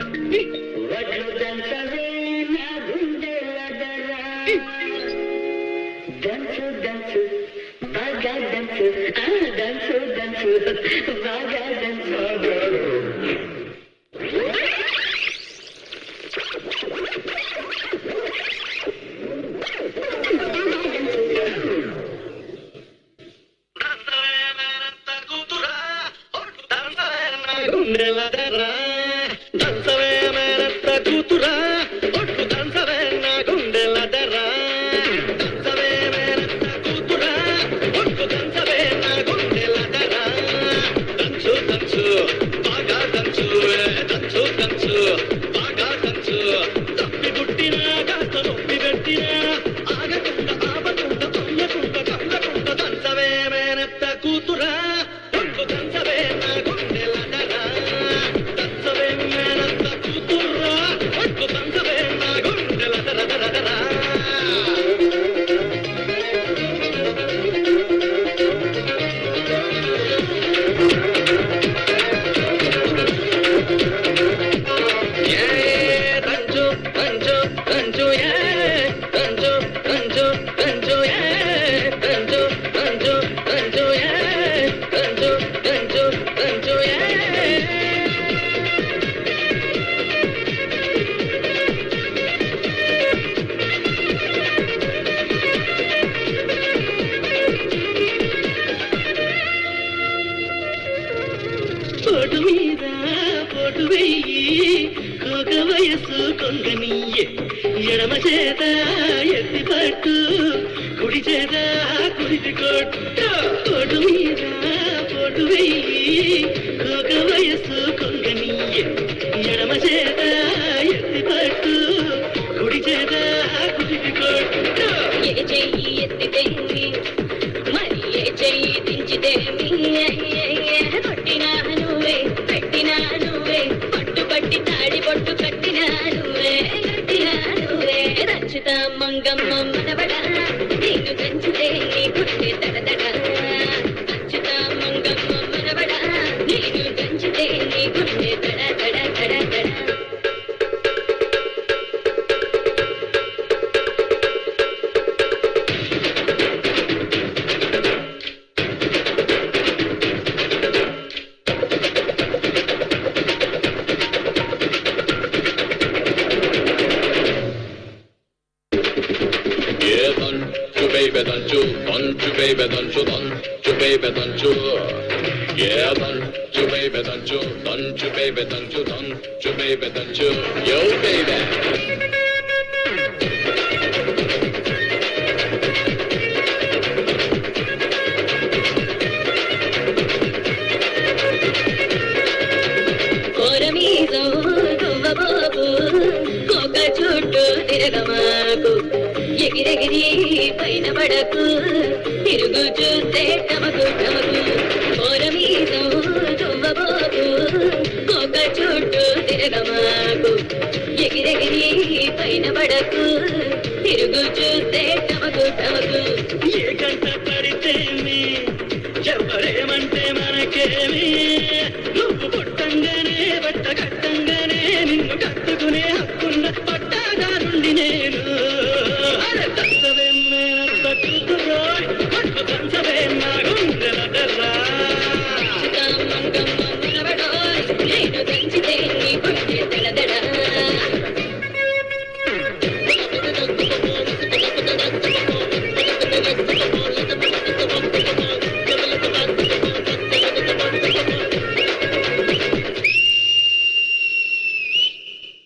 వడ్లు దంచవే నా గుండెలదరా దంచు దంచు బాగా దంచు దంచు దంచు బాగా దంచు గుండెలదరా దంచవే మేనత్త కూతురా ఒట్టు దంచవే నా గుండెలదరా దంచవే మేనత్త కూతురా ఒట్టు దంచవే నా గుండెలదరా దంచు దంచు బాగా దంచు దంచు దంచు బాగా దంచు తప్పి పుట్టినా కాస్త నొప్పి పెట్టినా ఆగకుండా ఆపకుండా తొల్లకుండా కళ్ళకుండా దంచవే మేనత్త కూతురా ఒట్టు దంచవే నా గుండెలదరా దంచవే మేనత్త కూతురా ఒట్టు దంచవే నా గుండెలదరా దంచు దంచు దంచు దంచు దంచు దంచు దంచు దంచు దంచు దంచు దంచు దంచు పోటు మీద పోటు వెయ్యి కోక వయస్సు కొంగనీయే ఎడమ చేత ఎత్తి పట్టు కుడి చేత కుడితి కొట్టు పోటు మీద పోటు వెయ్యి కోక వయస్సు కొంగనీయే ఎడమ చేత ఎత్తి పట్టు కుడి చేత కుడితి కొట్టు ఏ చెయ్యి ఎత్తితేమి మరి ఏ చెయ్యి దించితేమి కొట్టినా నువ్వే పెట్టినా నువ్వే పట్టు పట్టి తాడి పొట్టు కట్టినా నువ్వే రచిత మంగమ్మ మనవడ నేను దంచితే నీ గుండె దడదడ రచిత మంగమ్మ మనవడ నేను దంచితే నీ గుండె దడ దడ దడ దడ baby, don't you, baby, don't you, baby, don't you, yeah, don't you, baby, don't you, baby, don't you, baby, don't you, yo, baby. కోరమీదో దువ్వబోకు కోక చుట్టూ తిరగమాకు ఎగిరెగిరి పైన పడకు తిరుగు చూస్తే టమకు టమకు కోరమీదో దువ్వబోకు కోక చుట్టూ తిరగమాకు ఎగిరెగిరి పైన పడకు తిరుగు చూస్తే టమకు టమకు ఏ గంట పడితేమి ఎవరేమంటే మనకేమి నువ్వు పుట్టంగానే బట్ట కట్టంగానే నిన్ను